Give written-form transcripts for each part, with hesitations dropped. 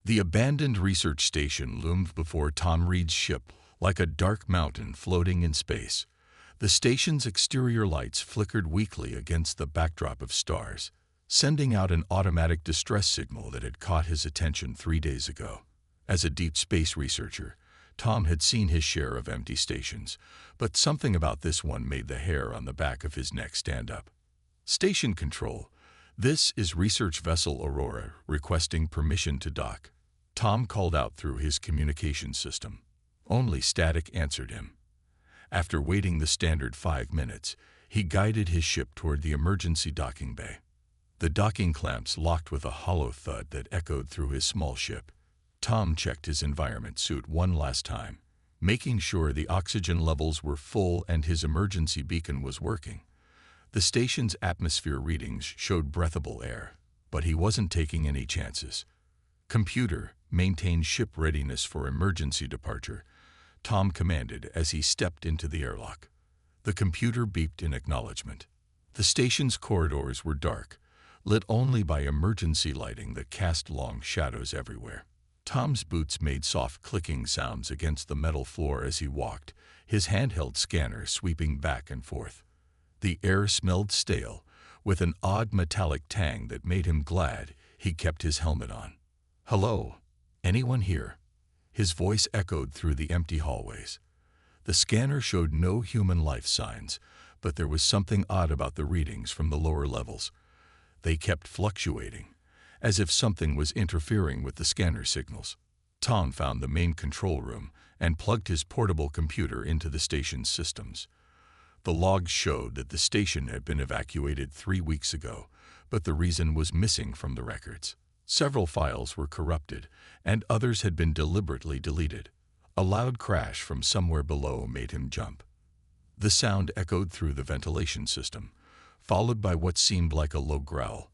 The abandoned research station loomed before Tom Reed's ship like a dark mountain floating in space. The station's exterior lights flickered weakly against the backdrop of stars, sending out an automatic distress signal that had caught his attention 3 days ago. As a deep space researcher, Tom had seen his share of empty stations, but something about this one made the hair on the back of his neck stand up. Station control. This is research vessel Aurora requesting permission to dock. Tom called out through his communication system. Only static answered him. After waiting the standard 5 minutes, he guided his ship toward the emergency docking bay. The docking clamps locked with a hollow thud that echoed through his small ship. Tom checked his environment suit one last time, making sure the oxygen levels were full and his emergency beacon was working. The station's atmosphere readings showed breathable air, but he wasn't taking any chances. "Computer, maintain ship readiness for emergency departure," Tom commanded as he stepped into the airlock. The computer beeped in acknowledgement. The station's corridors were dark, lit only by emergency lighting that cast long shadows everywhere. Tom's boots made soft clicking sounds against the metal floor as he walked, his handheld scanner sweeping back and forth. The air smelled stale, with an odd metallic tang that made him glad he kept his helmet on. "Hello? Anyone here?" His voice echoed through the empty hallways. The scanner showed no human life signs, but there was something odd about the readings from the lower levels. They kept fluctuating, as if something was interfering with the scanner signals. Tom found the main control room and plugged his portable computer into the station's systems. The logs showed that the station had been evacuated 3 weeks ago, but the reason was missing from the records. Several files were corrupted, and others had been deliberately deleted. A loud crash from somewhere below made him jump. The sound echoed through the ventilation system, followed by what seemed like a low growl.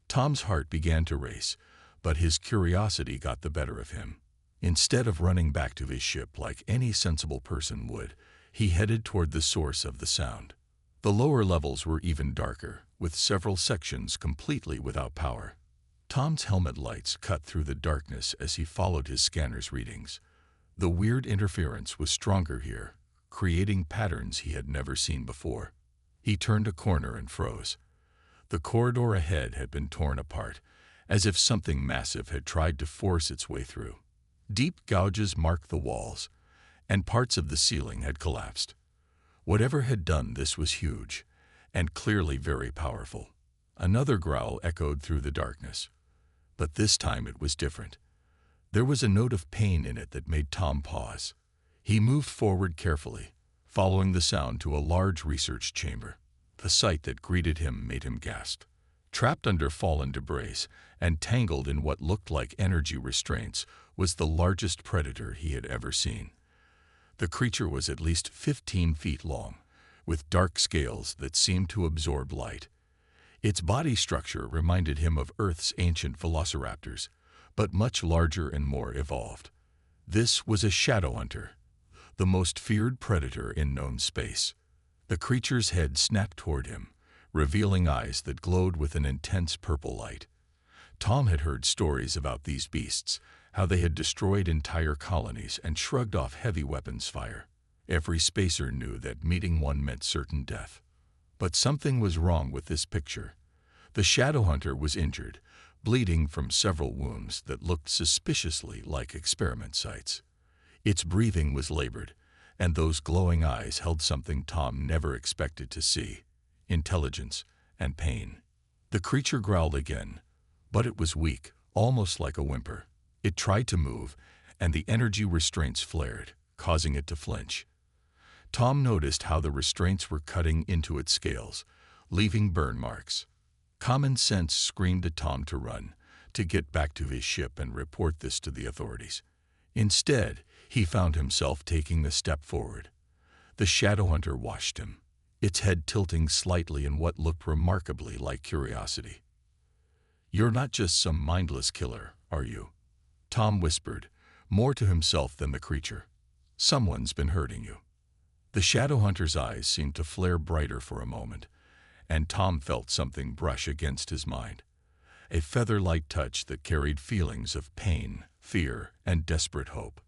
Tom's heart began to race, but his curiosity got the better of him. Instead of running back to his ship like any sensible person would, he headed toward the source of the sound. The lower levels were even darker, with several sections completely without power. Tom's helmet lights cut through the darkness as he followed his scanner's readings. The weird interference was stronger here, creating patterns he had never seen before. He turned a corner and froze. The corridor ahead had been torn apart, as if something massive had tried to force its way through. Deep gouges marked the walls, and parts of the ceiling had collapsed. Whatever had done this was huge, and clearly very powerful. Another growl echoed through the darkness. But this time it was different. There was a note of pain in it that made Tom pause. He moved forward carefully, following the sound to a large research chamber. The sight that greeted him made him gasp. Trapped under fallen debris and tangled in what looked like energy restraints was the largest predator he had ever seen. The creature was at least 15 feet long, with dark scales that seemed to absorb light. Its body structure reminded him of Earth's ancient velociraptors, but much larger and more evolved. This was a shadow hunter, the most feared predator in known space. The creature's head snapped toward him, revealing eyes that glowed with an intense purple light. Tom had heard stories about these beasts, how they had destroyed entire colonies and shrugged off heavy weapons fire. Every spacer knew that meeting one meant certain death. But something was wrong with this picture. The shadow hunter was injured, bleeding from several wounds that looked suspiciously like experiment sites. Its breathing was labored, and those glowing eyes held something Tom never expected to see: intelligence and pain. The creature growled again, but it was weak, almost like a whimper. It tried to move, and the energy restraints flared, causing it to flinch. Tom noticed how the restraints were cutting into its scales, leaving burn marks. Common sense screamed at Tom to run, to get back to his ship and report this to the authorities. Instead, he found himself taking a step forward. The shadow hunter watched him, its head tilting slightly in what looked remarkably like curiosity. "You're not just some mindless killer, are you?" Tom whispered, more to himself than the creature. "Someone's been hurting you." The shadow hunter's eyes seemed to flare brighter for a moment, and Tom felt something brush against his mind. A feather-like touch that carried feelings of pain, fear, and desperate hope.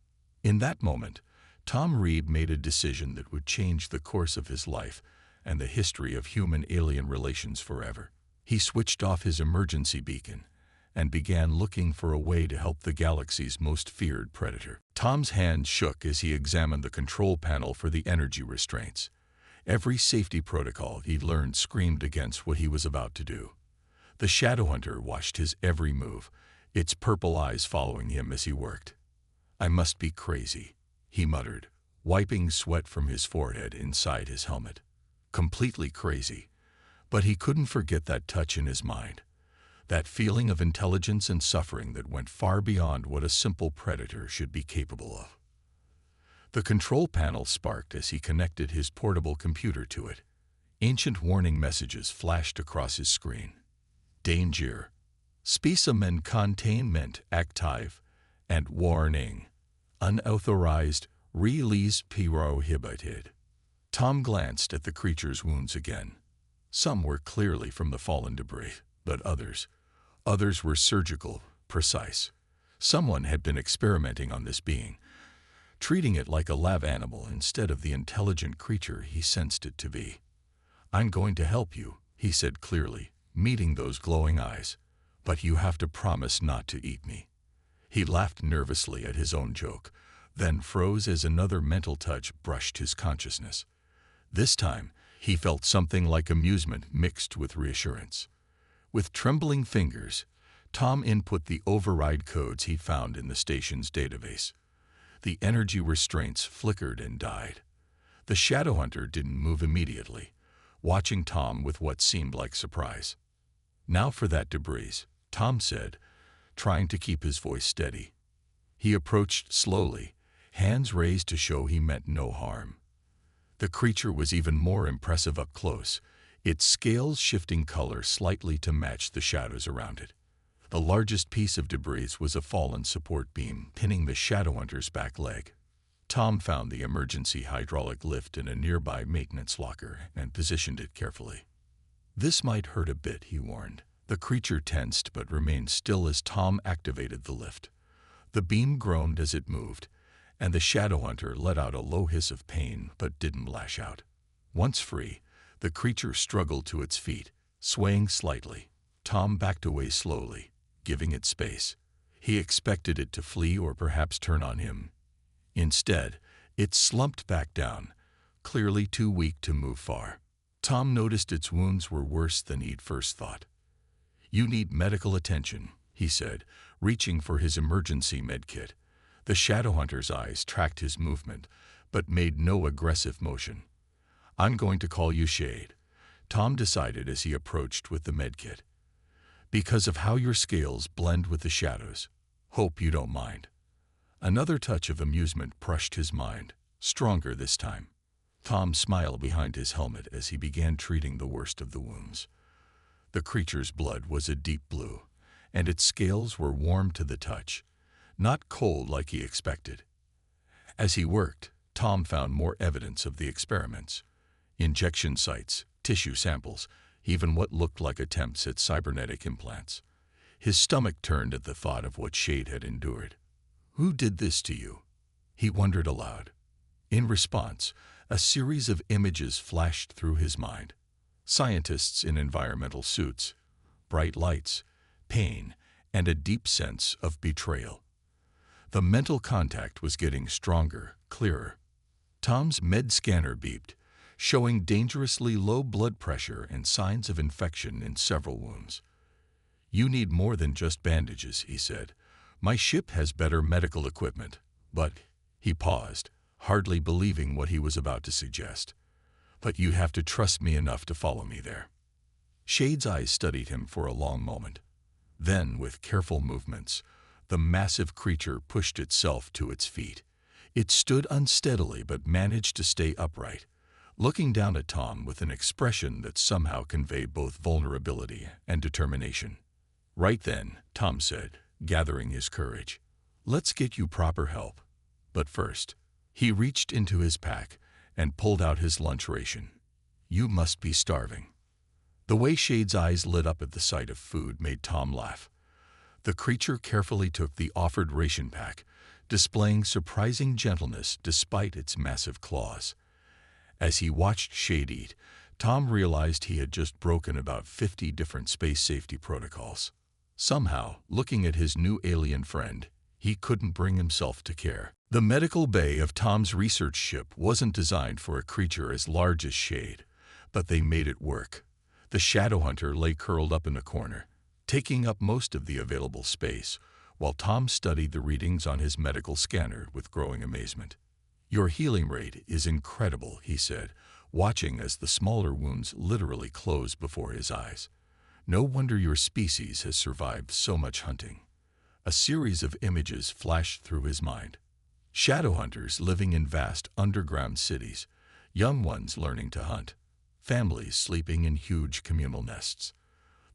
In that moment, Tom Reed made a decision that would change the course of his life and the history of human-alien relations forever. He switched off his emergency beacon and began looking for a way to help the galaxy's most feared predator. Tom's hand shook as he examined the control panel for the energy restraints. Every safety protocol he'd learned screamed against what he was about to do. The Shadowhunter watched his every move, its purple eyes following him as he worked. "I must be crazy," he muttered, wiping sweat from his forehead inside his helmet. Completely crazy. But he couldn't forget that touch in his mind. That feeling of intelligence and suffering that went far beyond what a simple predator should be capable of. The control panel sparked as he connected his portable computer to it. Ancient warning messages flashed across his screen. Danger. Specimen containment active. And warning. Unauthorized release prohibited. Tom glanced at the creature's wounds again. Some were clearly from the fallen debris, but others were surgical, precise. Someone had been experimenting on this being, treating it like a lab animal instead of the intelligent creature he sensed it to be. "I'm going to help you," he said clearly, meeting those glowing eyes. "But you have to promise not to eat me." He laughed nervously at his own joke, then froze as another mental touch brushed his consciousness. This time, he felt something like amusement mixed with reassurance. With trembling fingers, Tom input the override codes he found in the station's database. The energy restraints flickered and died. The Shadowhunter didn't move immediately, watching Tom with what seemed like surprise. "Now for that debris," Tom said, trying to keep his voice steady. He approached slowly, hands raised to show he meant no harm. The creature was even more impressive up close, its scales shifting color slightly to match the shadows around it. The largest piece of debris was a fallen support beam pinning the Shadowhunter's back leg. Tom found the emergency hydraulic lift in a nearby maintenance locker and positioned it carefully. "This might hurt a bit," he warned. The creature tensed but remained still as Tom activated the lift. The beam groaned as it moved, and the Shadowhunter let out a low hiss of pain but didn't lash out. Once free, the creature struggled to its feet, swaying slightly. Tom backed away slowly, giving it space. He expected it to flee or perhaps turn on him. Instead, it slumped back down, clearly too weak to move far. Tom noticed its wounds were worse than he'd first thought. "You need medical attention," he said, reaching for his emergency medkit. The Shadowhunter's eyes tracked his movement, but made no aggressive motion. "I'm going to call you Shade," Tom decided as he approached with the medkit. "Because of how your scales blend with the shadows. Hope you don't mind." Another touch of amusement brushed his mind, stronger this time. Tom smiled behind his helmet as he began treating the worst of the wounds. The creature's blood was a deep blue, and its scales were warm to the touch, not cold like he expected. As he worked, Tom found more evidence of the experiments. Injection sites, tissue samples, even what looked like attempts at cybernetic implants. His stomach turned at the thought of what Shade had endured. "Who did this to you?" he wondered aloud. In response, a series of images flashed through his mind. Scientists in environmental suits, bright lights, pain, and a deep sense of betrayal. The mental contact was getting stronger, clearer. Tom's med scanner beeped, showing dangerously low blood pressure and signs of infection in several wounds. "You need more than just bandages," he said. "My ship has better medical equipment, but—" He paused, hardly believing what he was about to suggest. "But you have to trust me enough to follow me there." Shade's eyes studied him for a long moment. Then, with careful movements, the massive creature pushed itself to its feet. It stood unsteadily but managed to stay upright, looking down at Tom with an expression that somehow conveyed both vulnerability and determination. "Right then," Tom said, gathering his courage. "Let's get you proper help. But first," he reached into his pack and pulled out his lunch ration. "You must be starving." The way Shade's eyes lit up at the sight of food made Tom laugh. The creature carefully took the offered ration pack, displaying surprising gentleness despite its massive claws. As he watched Shade eat, Tom realized he had just broken about 50 different space safety protocols. Somehow, looking at his new alien friend, he couldn't bring himself to care. The medical bay of Tom's research ship wasn't designed for a creature as large as Shade, but they made it work. The Shadowhunter lay curled up in a corner, taking up most of the available space, while Tom studied the readings on his medical scanner with growing amazement. "Your healing rate is incredible," he said, watching as the smaller wounds literally closed before his eyes. "No wonder your species has survived so much hunting." A series of images flashed through his mind. Shadowhunters living in vast underground cities, young ones learning to hunt, families sleeping in huge communal nests.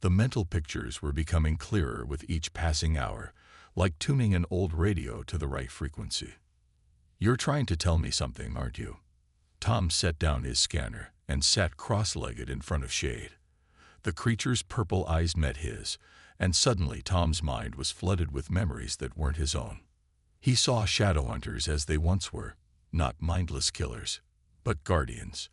The mental pictures were becoming clearer with each passing hour, like tuning an old radio to the right frequency. "You're trying to tell me something, aren't you?" Tom set down his scanner and sat cross-legged in front of Shade. The creature's purple eyes met his, and suddenly Tom's mind was flooded with memories that weren't his own. He saw Shadowhunters as they once were, not mindless killers, but guardians.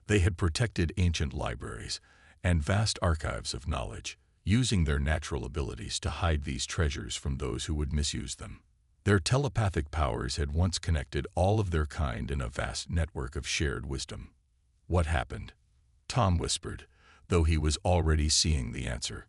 They had protected ancient libraries and vast archives of knowledge, using their natural abilities to hide these treasures from those who would misuse them. Their telepathic powers had once connected all of their kind in a vast network of shared wisdom. "What happened?" Tom whispered, though he was already seeing the answer.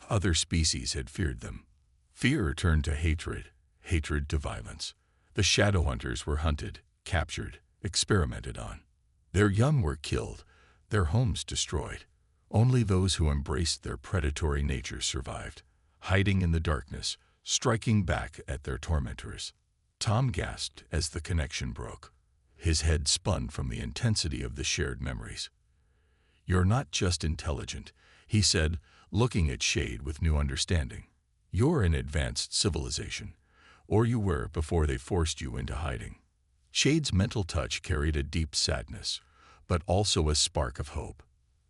Other species had feared them. Fear turned to hatred, hatred to violence. The Shadowhunters were hunted, captured, experimented on. Their young were killed, their homes destroyed. Only those who embraced their predatory nature survived, hiding in the darkness, striking back at their tormentors. Tom gasped as the connection broke. His head spun from the intensity of the shared memories. "You're not just intelligent," he said, looking at Shade with new understanding. "You're an advanced civilization, or you were before they forced you into hiding." Shade's mental touch carried a deep sadness, but also a spark of hope.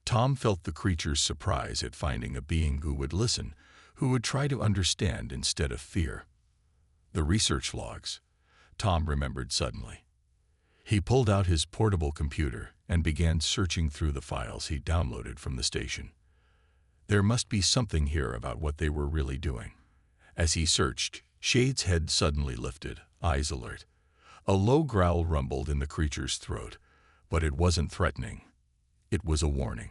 Tom felt the creature's surprise at finding a being who would listen, who would try to understand instead of fear. The research logs, Tom remembered suddenly. He pulled out his portable computer and began searching through the files he downloaded from the station. There must be something here about what they were really doing. As he searched, Shade's head suddenly lifted, eyes alert. A low growl rumbled in the creature's throat, but it wasn't threatening. It was a warning.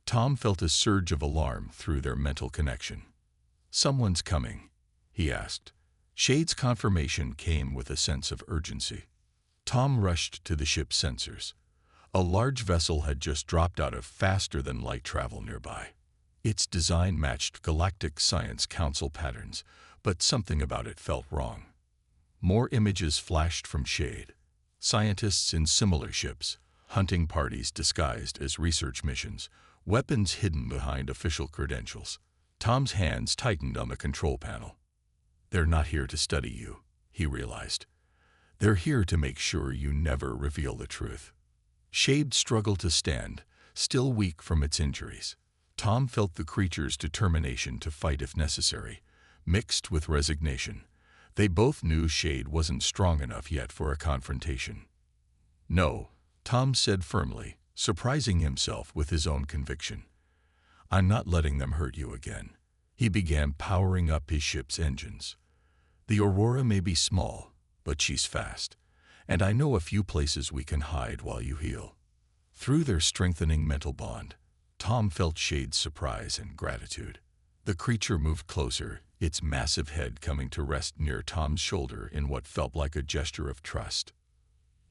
Tom felt a surge of alarm through their mental connection. "Someone's coming," he asked. Shade's confirmation came with a sense of urgency. Tom rushed to the ship's sensors. A large vessel had just dropped out of faster-than-light travel nearby. Its design matched Galactic Science Council patterns, but something about it felt wrong. More images flashed from Shade. Scientists in similar ships, hunting parties disguised as research missions, weapons hidden behind official credentials. Tom's hands tightened on the control panel. "They're not here to study you," he realized. "They're here to make sure you never reveal the truth." Shade struggled to stand, still weak from its injuries. Tom felt the creature's determination to fight if necessary, mixed with resignation. They both knew Shade wasn't strong enough yet for a confrontation. "No," Tom said firmly, surprising himself with his own conviction. "I'm not letting them hurt you again." He began powering up his ship's engines. "The Aurora may be small, but she's fast, and I know a few places we can hide while you heal." Through their strengthening mental bond, Tom felt Shade's surprise and gratitude. The creature moved closer, its massive head coming to rest near Tom's shoulder in what felt like a gesture of trust.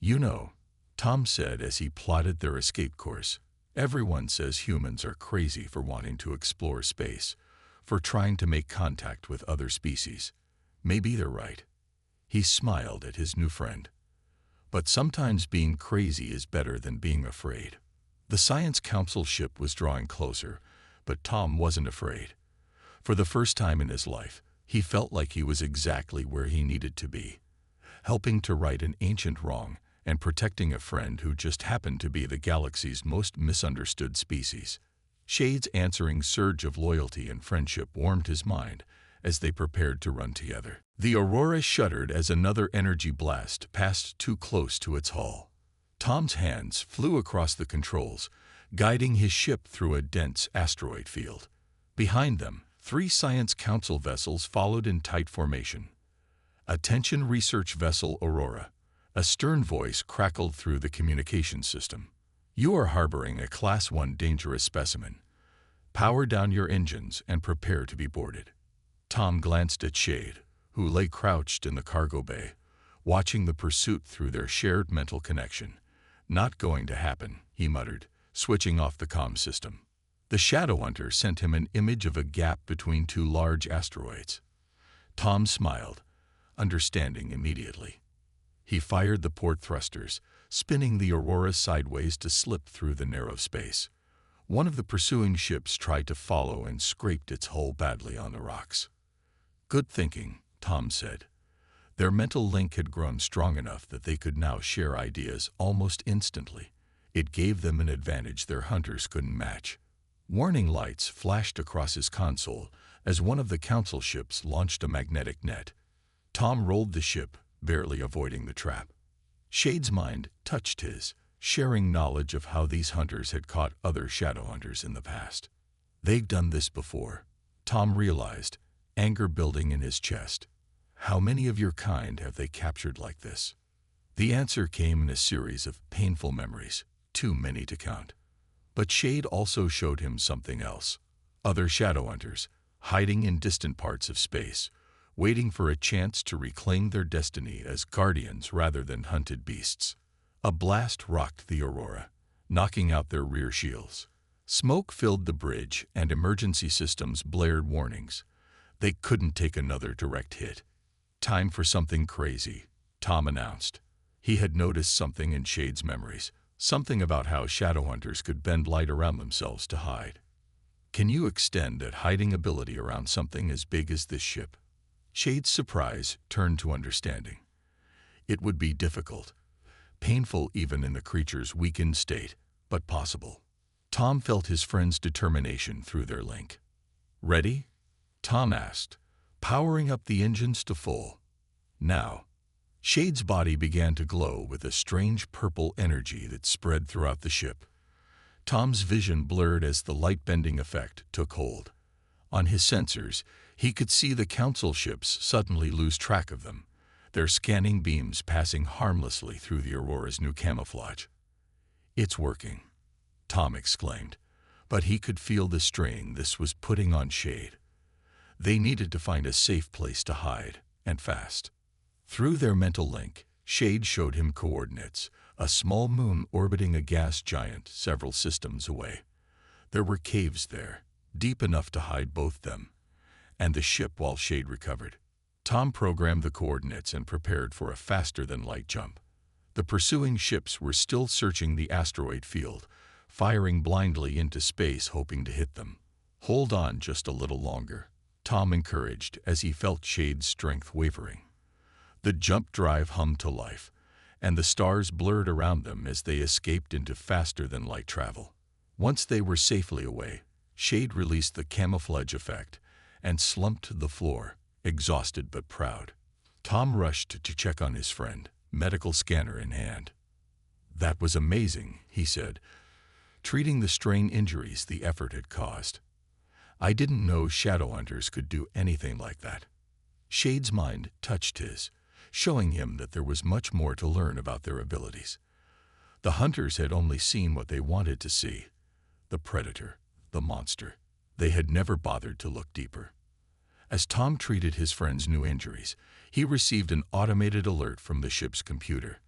"You know," Tom said as he plotted their escape course, "everyone says humans are crazy for wanting to explore space, for trying to make contact with other species. Maybe they're right." He smiled at his new friend. "But sometimes being crazy is better than being afraid." The Science Council ship was drawing closer, but Tom wasn't afraid. For the first time in his life, he felt like he was exactly where he needed to be, helping to right an ancient wrong and protecting a friend who just happened to be the galaxy's most misunderstood species. Shade's answering surge of loyalty and friendship warmed his mind, as they prepared to run together. The Aurora shuddered as another energy blast passed too close to its hull. Tom's hands flew across the controls, guiding his ship through a dense asteroid field. Behind them, 3 Science Council vessels followed in tight formation. "Attention Research Vessel Aurora," a stern voice crackled through the communication system. "You are harboring a Class 1 dangerous specimen. Power down your engines and prepare to be boarded." Tom glanced at Shade, who lay crouched in the cargo bay, watching the pursuit through their shared mental connection. "Not going to happen," he muttered, switching off the comm system. The Shadowhunter sent him an image of a gap between 2 large asteroids. Tom smiled, understanding immediately. He fired the port thrusters, spinning the Aurora sideways to slip through the narrow space. One of the pursuing ships tried to follow and scraped its hull badly on the rocks. "Good thinking," Tom said. Their mental link had grown strong enough that they could now share ideas almost instantly. It gave them an advantage their hunters couldn't match. Warning lights flashed across his console as one of the Council ships launched a magnetic net. Tom rolled the ship, barely avoiding the trap. Shade's mind touched his, sharing knowledge of how these hunters had caught other Shadowhunters in the past. They've done this before, Tom realized, anger building in his chest. How many of your kind have they captured like this? The answer came in a series of painful memories, too many to count. But Shade also showed him something else. Other Shadowhunters, hiding in distant parts of space, waiting for a chance to reclaim their destiny as guardians rather than hunted beasts. A blast rocked the Aurora, knocking out their rear shields. Smoke filled the bridge and emergency systems blared warnings. They couldn't take another direct hit. "Time for something crazy," Tom announced. He had noticed something in Shade's memories, something about how Shadowhunters could bend light around themselves to hide. "Can you extend that hiding ability around something as big as this ship?" Shade's surprise turned to understanding. It would be difficult, painful even in the creature's weakened state, but possible. Tom felt his friend's determination through their link. "Ready?" Tom asked, powering up the engines to full. Now, Shade's body began to glow with a strange purple energy that spread throughout the ship. Tom's vision blurred as the light-bending effect took hold. On his sensors, he could see the Council ships suddenly lose track of them, their scanning beams passing harmlessly through the Aurora's new camouflage. "It's working," Tom exclaimed, but he could feel the strain this was putting on Shade. They needed to find a safe place to hide, and fast. Through their mental link, Shade showed him coordinates, a small moon orbiting a gas giant several systems away. There were caves there, deep enough to hide both them and the ship while Shade recovered. Tom programmed the coordinates and prepared for a faster-than-light jump. The pursuing ships were still searching the asteroid field, firing blindly into space hoping to hit them. "Hold on just a little longer," Tom encouraged as he felt Shade's strength wavering. The jump drive hummed to life, and the stars blurred around them as they escaped into faster-than-light travel. Once they were safely away, Shade released the camouflage effect and slumped to the floor, exhausted but proud. Tom rushed to check on his friend, medical scanner in hand. "That was amazing," he said, treating the strain injuries the effort had caused. "I didn't know Shadowhunters could do anything like that." Shade's mind touched his, showing him that there was much more to learn about their abilities. The hunters had only seen what they wanted to see: the predator, the monster. They had never bothered to look deeper. As Tom treated his friend's new injuries, he received an automated alert from the ship's computer.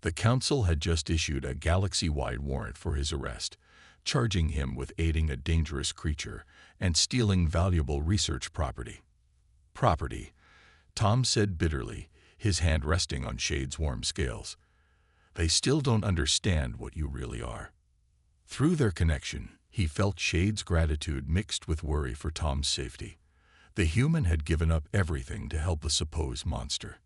The Council had just issued a galaxy-wide warrant for his arrest, charging him with aiding a dangerous creature and stealing valuable research property. "Property," Tom said bitterly, his hand resting on Shade's warm scales. "They still don't understand what you really are." Through their connection, he felt Shade's gratitude mixed with worry for Tom's safety. The human had given up everything to help a supposed monster.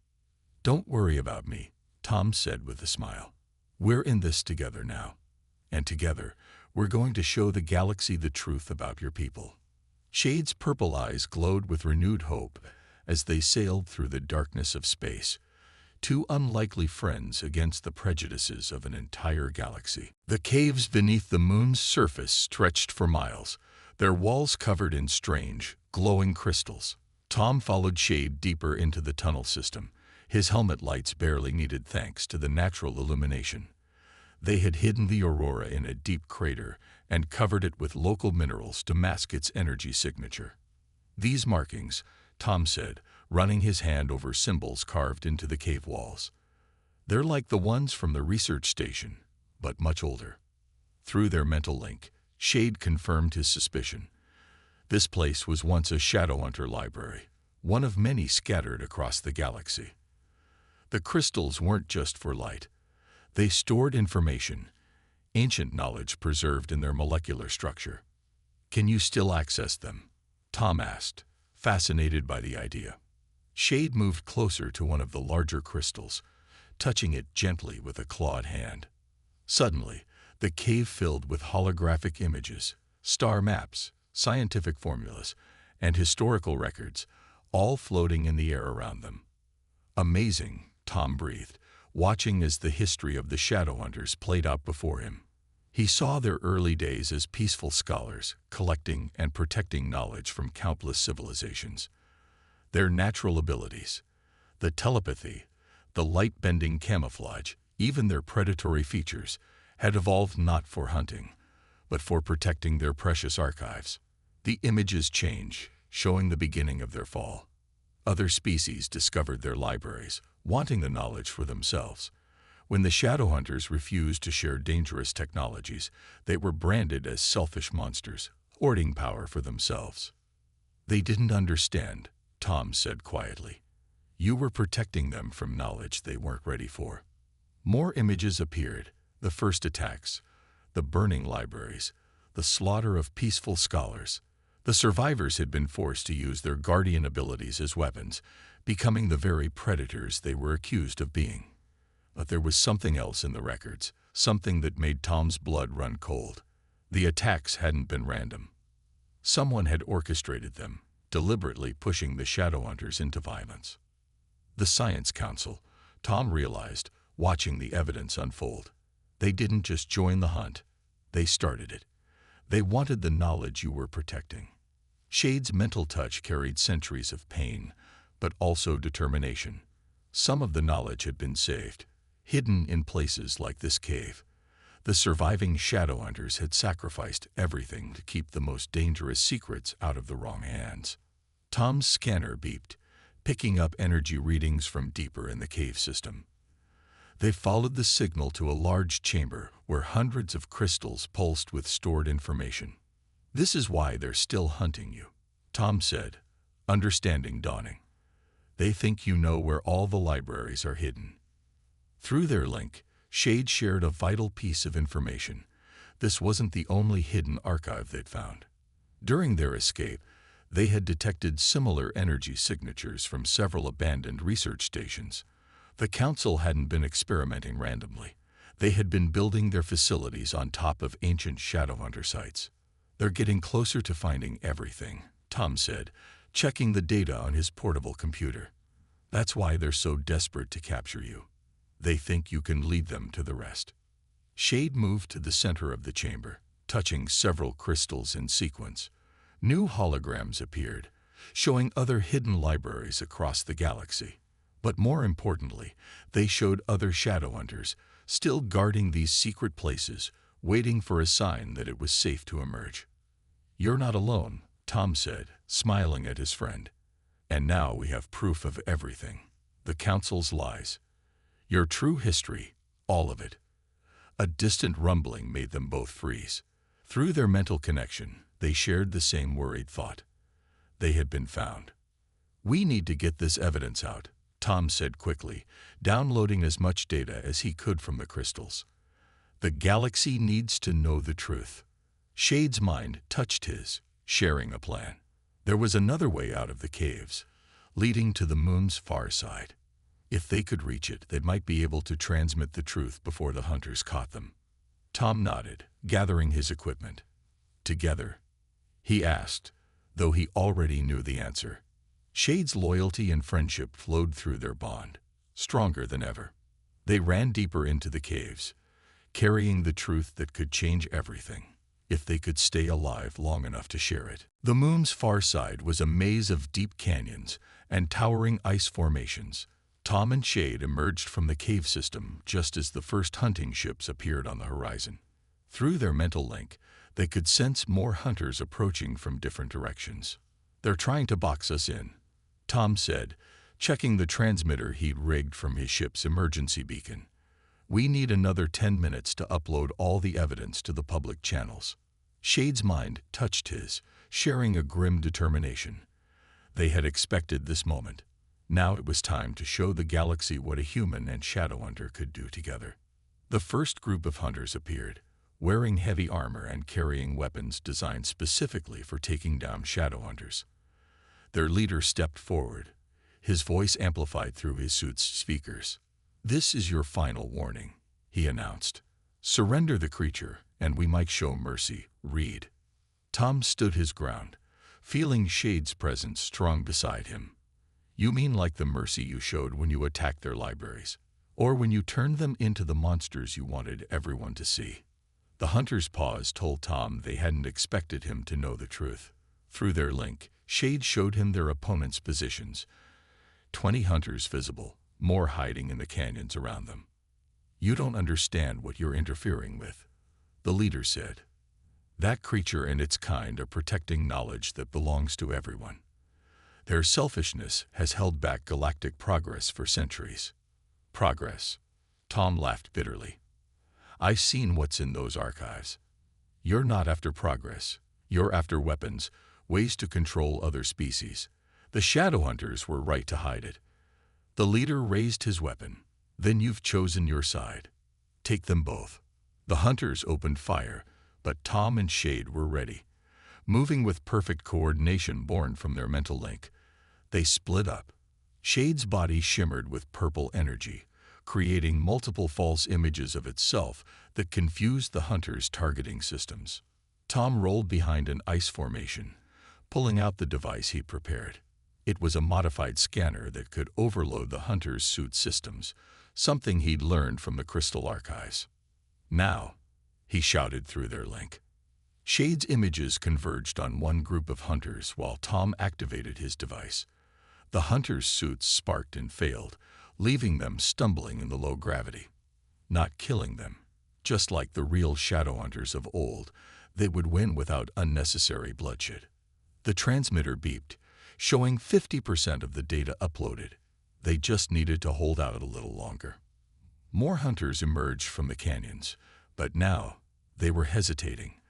"Don't worry about me," Tom said with a smile. "We're in this together now. And together, we're going to show the galaxy the truth about your people." Shade's purple eyes glowed with renewed hope as they sailed through the darkness of space, two unlikely friends against the prejudices of an entire galaxy. The caves beneath the moon's surface stretched for miles, their walls covered in strange, glowing crystals. Tom followed Shade deeper into the tunnel system. His helmet lights barely needed thanks to the natural illumination. They had hidden the aurora in a deep crater and covered it with local minerals to mask its energy signature. These markings, Tom said, running his hand over symbols carved into the cave walls. They're like the ones from the research station, but much older. Through their mental link, Shade confirmed his suspicion. This place was once a Shadowhunter library, one of many scattered across the galaxy. The crystals weren't just for light. They stored information, ancient knowledge preserved in their molecular structure. Can you still access them? Tom asked, fascinated by the idea. Shade moved closer to one of the larger crystals, touching it gently with a clawed hand. Suddenly, the cave filled with holographic images, star maps, scientific formulas, and historical records, all floating in the air around them. Amazing, Tom breathed, watching as the history of the Shadowhunters played out before him. He saw their early days as peaceful scholars, collecting and protecting knowledge from countless civilizations. Their natural abilities, the telepathy, the light-bending camouflage, even their predatory features, had evolved not for hunting, but for protecting their precious archives. The images change, showing the beginning of their fall. Other species discovered their libraries, wanting the knowledge for themselves. When the Shadowhunters refused to share dangerous technologies, they were branded as selfish monsters, hoarding power for themselves. They didn't understand, Tom said quietly. You were protecting them from knowledge they weren't ready for. More images appeared, the first attacks, the burning libraries, the slaughter of peaceful scholars. The survivors had been forced to use their guardian abilities as weapons, becoming the very predators they were accused of being. But there was something else in the records, something that made Tom's blood run cold. The attacks hadn't been random. Someone had orchestrated them, deliberately pushing the Shadowhunters into violence. The Science Council, Tom realized, watching the evidence unfold. They didn't just join the hunt, they started it. They wanted the knowledge you were protecting. Shade's mental touch carried centuries of pain, but also determination. Some of the knowledge had been saved, hidden in places like this cave. The surviving Shadowhunters had sacrificed everything to keep the most dangerous secrets out of the wrong hands. Tom's scanner beeped, picking up energy readings from deeper in the cave system. They followed the signal to a large chamber where hundreds of crystals pulsed with stored information. This is why they're still hunting you, Tom said, understanding dawning. They think you know where all the libraries are hidden. Through their link, Shade shared a vital piece of information. This wasn't the only hidden archive they'd found. During their escape, they had detected similar energy signatures from several abandoned research stations. The Council hadn't been experimenting randomly. They had been building their facilities on top of ancient Shadowhunter sites. They're getting closer to finding everything, Tom said, checking the data on his portable computer. That's why they're so desperate to capture you. They think you can lead them to the rest. Shade moved to the center of the chamber, touching several crystals in sequence. New holograms appeared, showing other hidden libraries across the galaxy. But more importantly, they showed other Shadowhunters, still guarding these secret places, waiting for a sign that it was safe to emerge. You're not alone, Tom said, smiling at his friend. And now we have proof of everything. The Council's lies. Your true history, all of it. A distant rumbling made them both freeze. Through their mental connection, they shared the same worried thought. They had been found. We need to get this evidence out, Tom said quickly, downloading as much data as he could from the crystals. The galaxy needs to know the truth. Shade's mind touched his, sharing a plan. There was another way out of the caves, leading to the moon's far side. If they could reach it, they might be able to transmit the truth before the hunters caught them. Tom nodded, gathering his equipment. Together, he asked, though he already knew the answer. Shade's loyalty and friendship flowed through their bond, stronger than ever. They ran deeper into the caves, carrying the truth that could change everything, if they could stay alive long enough to share it. The moon's far side was a maze of deep canyons and towering ice formations. Tom and Shade emerged from the cave system just as the first hunting ships appeared on the horizon. Through their mental link, they could sense more hunters approaching from different directions. "They're trying to box us in," Tom said, checking the transmitter he'd rigged from his ship's emergency beacon. "We need another 10 minutes to upload all the evidence to the public channels." Shade's mind touched his, sharing a grim determination. They had expected this moment. Now it was time to show the galaxy what a human and Shadowhunter could do together. The first group of hunters appeared, wearing heavy armor and carrying weapons designed specifically for taking down Shadowhunters. Their leader stepped forward, his voice amplified through his suit's speakers. "This is your final warning," he announced. "Surrender the creature, and we might show mercy. Read." Tom stood his ground, feeling Shade's presence strong beside him. "You mean like the mercy you showed when you attacked their libraries, or when you turned them into the monsters you wanted everyone to see?" The hunter's pause told Tom they hadn't expected him to know the truth. Through their link, Shade showed him their opponents' positions. 20 hunters visible, more hiding in the canyons around them. "You don't understand what you're interfering with," the leader said. "That creature and its kind are protecting knowledge that belongs to everyone. Their selfishness has held back galactic progress for centuries." "Progress?" Tom laughed bitterly. "I've seen what's in those archives. You're not after progress. You're after weapons, ways to control other species. The Shadowhunters were right to hide it." The leader raised his weapon. "Then you've chosen your side. Take them both." The hunters opened fire, but Tom and Shade were ready. Moving with perfect coordination born from their mental link, they split up. Shade's body shimmered with purple energy, creating multiple false images of itself that confused the hunters' targeting systems. Tom rolled behind an ice formation, pulling out the device he prepared. It was a modified scanner that could overload the hunter's suit systems, something he'd learned from the crystal archives. "Now," he shouted through their link. Shade's images converged on one group of hunters while Tom activated his device. The hunters' suits sparked and failed, leaving them stumbling in the low gravity. Not killing them. Just like the real Shadowhunters of old, they would win without unnecessary bloodshed. The transmitter beeped, showing 50% of the data uploaded. They just needed to hold out a little longer. More hunters emerged from the canyons, but now they were hesitating.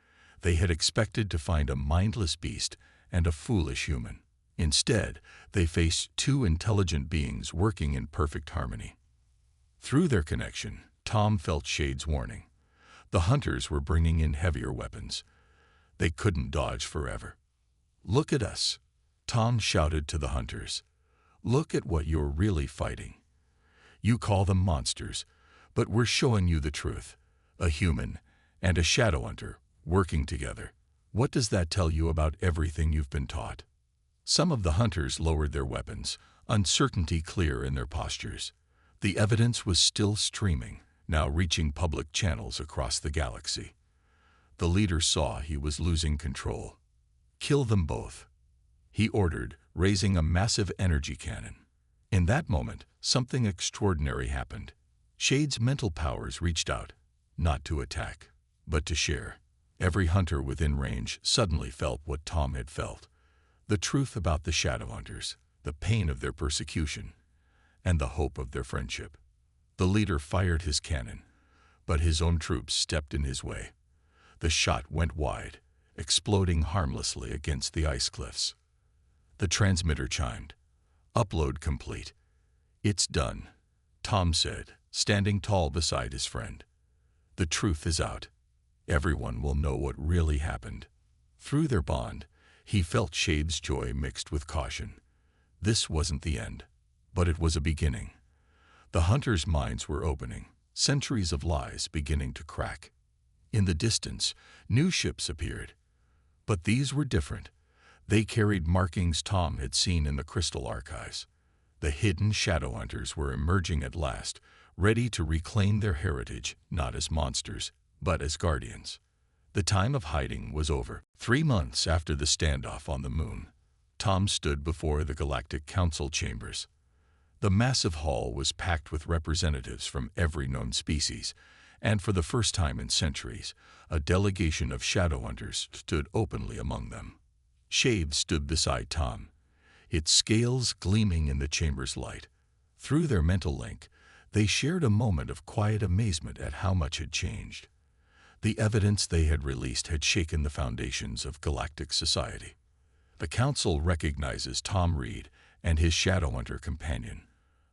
They had expected to find a mindless beast and a foolish human. Instead, they faced two intelligent beings working in perfect harmony. Through their connection, Tom felt Shade's warning. The hunters were bringing in heavier weapons. They couldn't dodge forever. "Look at us," Tom shouted to the hunters. "Look at what you're really fighting. You call them monsters, but we're showing you the truth. A human and a Shadowhunter working together. What does that tell you about everything you've been taught?" Some of the hunters lowered their weapons, uncertainty clear in their postures. The evidence was still streaming, now reaching public channels across the galaxy. The leader saw he was losing control. "Kill them both," he ordered, raising a massive energy cannon. In that moment, something extraordinary happened. Shade's mental powers reached out, not to attack, but to share. Every hunter within range suddenly felt what Tom had felt. The truth about the Shadowhunters, the pain of their persecution, and the hope of their friendship. The leader fired his cannon, but his own troops stepped in his way. The shot went wide, exploding harmlessly against the ice cliffs. The transmitter chimed. "Upload complete." "It's done," Tom said, standing tall beside his friend. "The truth is out. Everyone will know what really happened." Through their bond, he felt Shade's joy mixed with caution. This wasn't the end, but it was a beginning. The hunters' minds were opening, centuries of lies beginning to crack. In the distance, new ships appeared. But these were different. They carried markings Tom had seen in the crystal archives. The hidden shadow hunters were emerging at last, ready to reclaim their heritage, not as monsters, but as guardians. The time of hiding was over. 3 months after the standoff on the moon, Tom stood before the Galactic Council chambers. The massive hall was packed with representatives from every known species, and for the first time in centuries, a delegation of shadow hunters stood openly among them. Shade stood beside Tom, its scales gleaming in the chamber's light. Through their mental link, they shared a moment of quiet amazement at how much had changed. The evidence they had released had shaken the foundations of galactic society. The council recognizes Tom Reed and his Shadowhunter companion,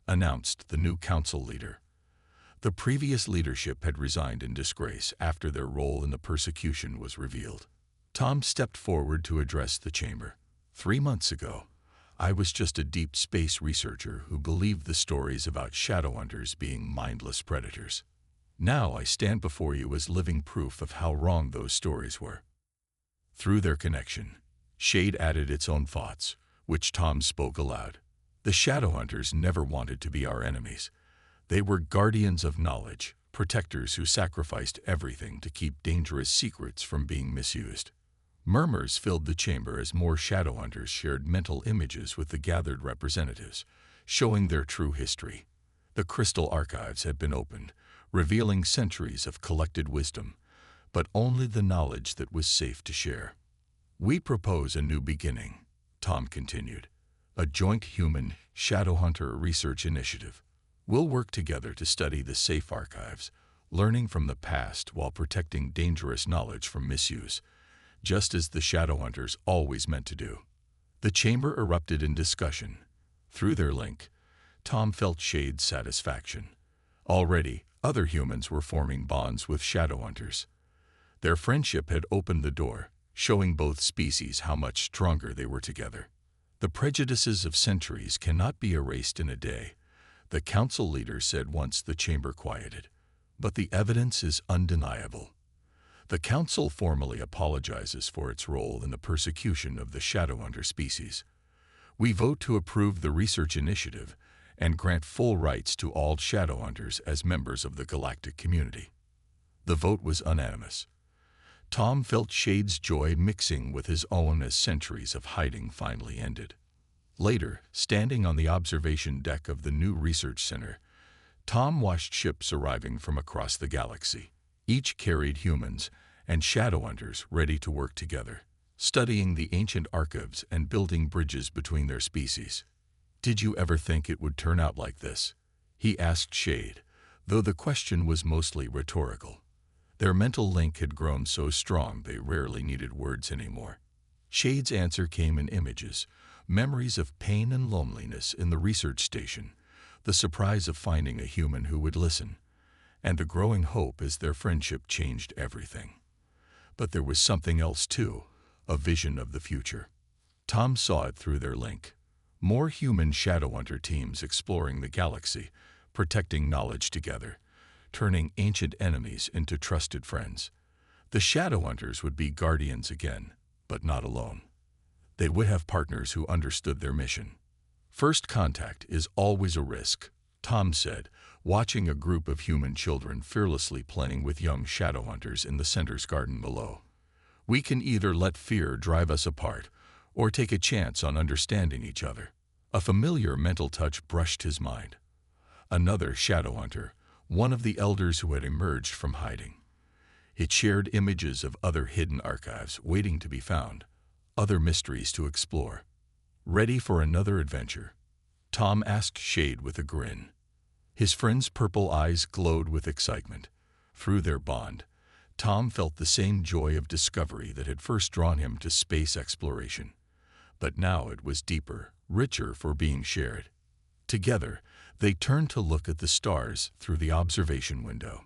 announced the new council leader. The previous leadership had resigned in disgrace after their role in the persecution was revealed. Tom stepped forward to address the chamber. 3 months ago, I was just a deep space researcher who believed the stories about Shadowhunters being mindless predators. Now I stand before you as living proof of how wrong those stories were. Through their connection, Shade added its own thoughts, which Tom spoke aloud. The Shadowhunters never wanted to be our enemies. They were guardians of knowledge, protectors who sacrificed everything to keep dangerous secrets from being misused. Murmurs filled the chamber as more Shadowhunters shared mental images with the gathered representatives, showing their true history. The crystal archives had been opened, revealing centuries of collected wisdom, but only the knowledge that was safe to share. We propose a new beginning, Tom continued, a joint human Shadowhunter research initiative. We'll work together to study the safe archives, learning from the past while protecting dangerous knowledge from misuse, just as the Shadowhunters always meant to do. The chamber erupted in discussion. Through their link, Tom felt Shade's satisfaction. Already, other humans were forming bonds with Shadowhunters. Their friendship had opened the door, showing both species how much stronger they were together. The prejudices of centuries cannot be erased in a day, the council leader said once the chamber quieted. But the evidence is undeniable. The council formally apologizes for its role in the persecution of the Shadowhunter species. We vote to approve the research initiative and grant full rights to all Shadowhunters as members of the galactic community. The vote was unanimous. Tom felt Shade's joy mixing with his own as centuries of hiding finally ended. Later, standing on the observation deck of the new research center, Tom watched ships arriving from across the galaxy. Each carried humans and Shadowhunters ready to work together, studying the ancient archives and building bridges between their species. "Did you ever think it would turn out like this?" he asked Shade, though the question was mostly rhetorical. Their mental link had grown so strong they rarely needed words anymore. Shade's answer came in images, memories of pain and loneliness in the research station, the surprise of finding a human who would listen, and the growing hope as their friendship changed everything. But there was something else too, a vision of the future. Tom saw it through their link. More human Shadowhunter teams exploring the galaxy, protecting knowledge together, turning ancient enemies into trusted friends. The Shadowhunters would be guardians again, but not alone. They would have partners who understood their mission. "First contact is always a risk," Tom said, watching a group of human children fearlessly playing with young Shadowhunters in the center's garden below. "We can either let fear drive us apart, or take a chance on understanding each other." A familiar mental touch brushed his mind. Another Shadowhunter, one of the elders who had emerged from hiding. It shared images of other hidden archives waiting to be found, other mysteries to explore. "Ready for another adventure?" Tom asked Shade with a grin. His friend's purple eyes glowed with excitement. Through their bond, Tom felt the same joy of discovery that had first drawn him to space exploration. But now it was deeper, richer for being shared. Together, they turned to look at the stars through the observation window.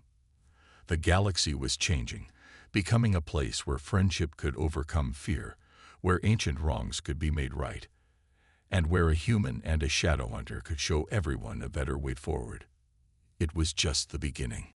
The galaxy was changing, becoming a place where friendship could overcome fear, where ancient wrongs could be made right, and where a human and a Shadowhunter could show everyone a better way forward. It was just the beginning.